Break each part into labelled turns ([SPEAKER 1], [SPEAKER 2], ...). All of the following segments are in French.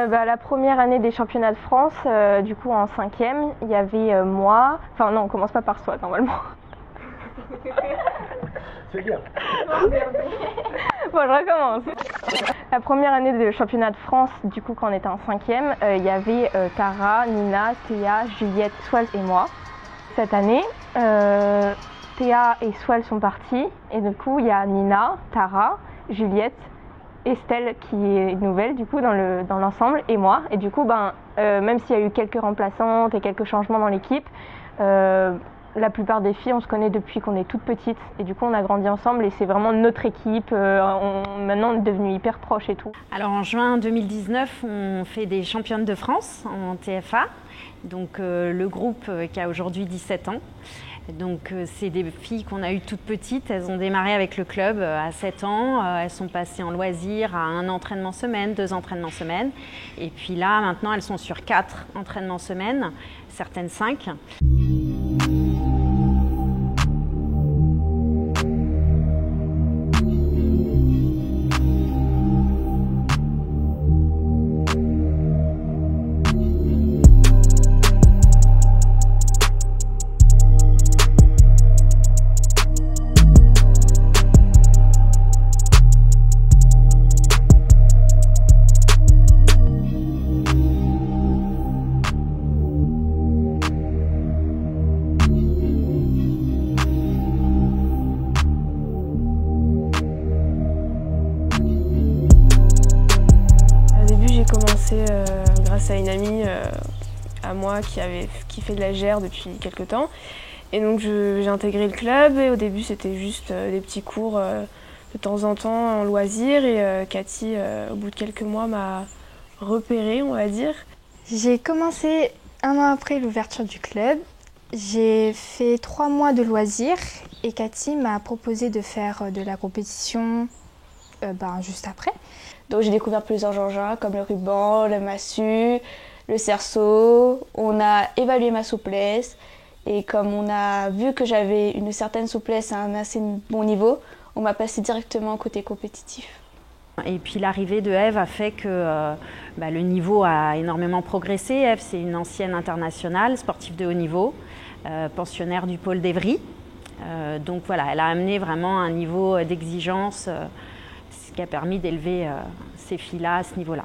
[SPEAKER 1] La première année des championnats de France, du coup en 5e, il y avait moi. Enfin non, on commence pas par soi normalement.
[SPEAKER 2] C'est bien.
[SPEAKER 1] Bon, je recommence. La première année de championnat de France, du coup quand on était en 5e, il y avait Tara, Nina, Théa, Juliette, Swal et moi. Cette année, Théa et Swal sont partis et du coup il y a Nina, Tara, Juliette, Estelle qui est nouvelle du coup dans l'ensemble et moi. Et du coup même s'il y a eu quelques remplaçantes et quelques changements dans l'équipe, la plupart des filles on se connaît depuis qu'on est toute petite et du coup on a grandi ensemble et c'est vraiment notre équipe. Maintenant on est devenus hyper proches et tout.
[SPEAKER 3] Alors en juin 2019 on fait des championnes de France en TFA, donc le groupe qui a aujourd'hui 17 ans. Donc c'est des filles qu'on a eues toutes petites, elles ont démarré avec le club à 7 ans, elles sont passées en loisirs à 1 entraînement semaine, 2 entraînements semaine, et puis là maintenant elles sont sur 4 entraînements semaine, certaines 5.
[SPEAKER 4] J'ai commencé grâce à une amie à moi qui fait de la GR depuis quelques temps. Et donc j'ai intégré le club et au début c'était juste des petits cours de temps en temps en loisirs et Cathy au bout de quelques mois m'a repérée, on va dire.
[SPEAKER 5] J'ai commencé 1 an après l'ouverture du club. J'ai fait 3 mois de loisirs et Cathy m'a proposé de faire de la compétition juste après.
[SPEAKER 6] Donc j'ai découvert plusieurs engins comme le ruban, le massue, le cerceau. On a évalué ma souplesse et comme on a vu que j'avais une certaine souplesse à un assez bon niveau, on m'a passé directement au côté compétitif.
[SPEAKER 3] Et puis l'arrivée de Ève a fait que le niveau a énormément progressé. Ève, c'est une ancienne internationale, sportive de haut niveau, pensionnaire du pôle d'Evry. Donc voilà, elle a amené vraiment un niveau d'exigence, ce qui a permis d'élever ces filles-là à ce niveau-là.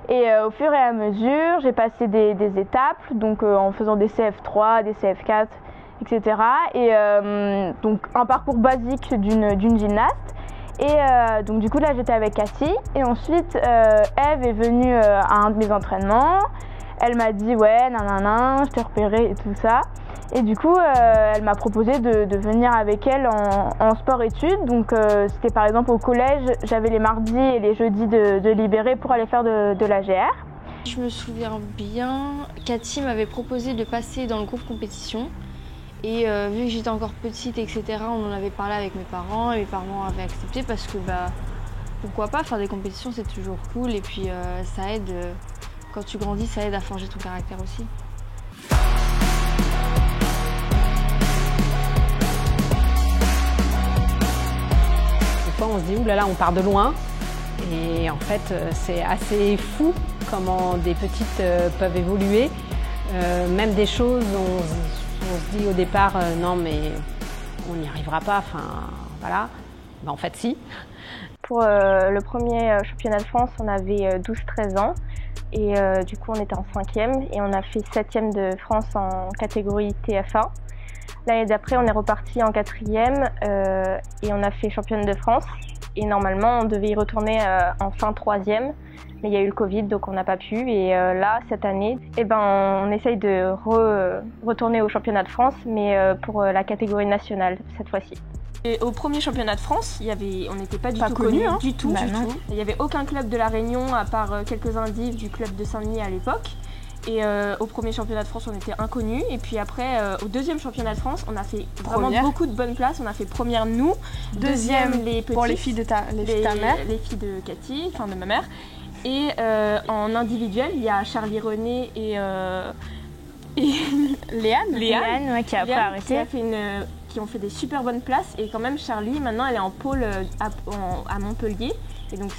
[SPEAKER 1] Et au fur et à mesure, j'ai passé des étapes, donc en faisant des CF3, des CF4, etc. Et donc un parcours basique d'une gymnaste. Et donc du coup là j'étais avec Cathy et ensuite Ève est venue à un de mes entraînements. Elle m'a dit ouais nanana, je t'ai repéré et tout ça. Et du coup elle m'a proposé de venir avec elle en sport-études. Donc c'était par exemple au collège, j'avais les mardis et les jeudis de libéré pour aller faire de la GR.
[SPEAKER 7] Je me souviens bien, Cathy m'avait proposé de passer dans le groupe compétition. Et vu que j'étais encore petite, etc., on en avait parlé avec mes parents et mes parents avaient accepté parce que pourquoi pas, faire des compétitions c'est toujours cool et puis ça aide, quand tu grandis, ça aide à forger ton caractère aussi.
[SPEAKER 8] Des fois on se dit oulala, on part de loin et en fait c'est assez fou comment des petites peuvent évoluer, même des choses on se dit au départ non mais on n'y arrivera pas, enfin voilà, en fait si.
[SPEAKER 1] Pour le premier championnat de France on avait 12-13 ans et du coup on était en 5e et on a fait 7e de France en catégorie TF1. L'année d'après on est reparti en 4e et on a fait championne de France et normalement on devait y retourner en fin 3e. Mais il y a eu le Covid, donc on n'a pas pu. Et là, cette année, on essaye de retourner au championnat de France, mais pour la catégorie nationale cette fois-ci.
[SPEAKER 4] Et au premier championnat de France, on n'était pas du tout connus, du tout. Il n'y avait aucun club de La Réunion à part quelques indices du club de Saint-Denis à l'époque. Et au premier championnat de France, on était inconnus. Et puis après, au deuxième championnat de France, on a fait vraiment beaucoup de bonnes places. On a fait première nous, deuxième les petites,
[SPEAKER 7] pour les filles de ta mère,
[SPEAKER 4] les filles de Cathy, enfin de ma mère. Et en individuel, il y a Charlie René et Léane
[SPEAKER 1] qui a après arrêté.
[SPEAKER 4] Qui ont fait des super bonnes places. Et quand même, Charlie, maintenant, elle est en pôle à Montpellier. Et donc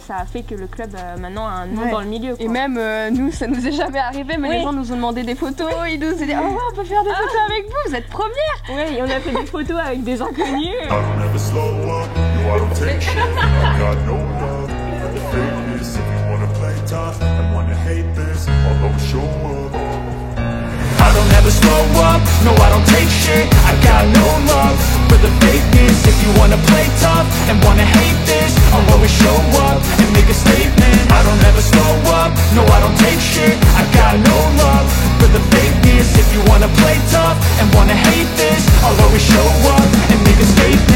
[SPEAKER 4] ça a fait que le club maintenant a un nom dans le milieu. Quoi.
[SPEAKER 2] Et même nous, ça nous est jamais arrivé, mais les gens nous ont demandé des photos, ils nous ont dit oh on peut faire des photos avec vous êtes première.
[SPEAKER 4] Oui, et on a fait des photos avec des inconnus.
[SPEAKER 9] I don't ever slow up, no I don't take shit. I got no love for the fakeness. If you wanna play tough and wanna hate this, I'll always show up and make a statement. I don't ever slow up, no I don't take shit. I got no love for the fakeness. If you wanna play tough and wanna hate this, I'll always show up and make a statement.